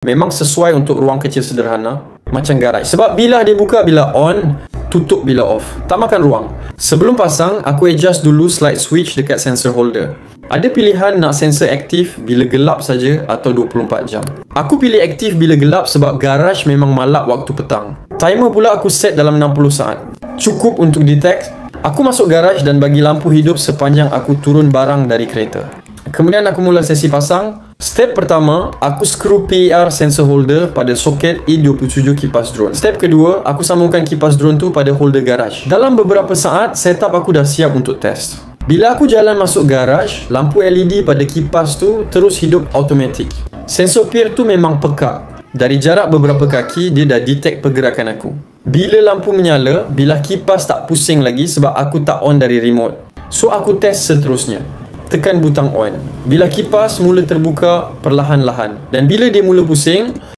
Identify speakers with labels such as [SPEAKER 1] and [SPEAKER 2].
[SPEAKER 1] memang sesuai untuk ruang kecil sederhana macam garaj. Sebab bila dia buka bila on, tutup bila off. Tak makan ruang. Sebelum pasang, aku adjust dulu slide switch dekat sensor holder. Ada pilihan nak sensor aktif bila gelap saja atau 24 jam. Aku pilih aktif bila gelap sebab garaj memang malap waktu petang. Timer pula aku set dalam 60 saat. Cukup untuk detect. Aku masuk garaj dan bagi lampu hidup sepanjang aku turun barang dari kereta. Kemudian aku mula sesi pasang. Step pertama, aku skru PIR sensor holder pada soket E27 kipas drone. Step kedua, aku sambungkan kipas drone tu pada holder garaj. Dalam beberapa saat, setup aku dah siap untuk test. Bila aku jalan masuk garaj, lampu LED pada kipas tu terus hidup automatik. Sensor PIR tu memang peka. Dari jarak beberapa kaki, dia dah detect pergerakan aku. Bila lampu menyala, bila kipas tak pusing lagi sebab aku tak on dari remote. So aku test seterusnya. Tekan butang on. Bila kipas mula terbuka perlahan-lahan. Dan bila dia mula pusing,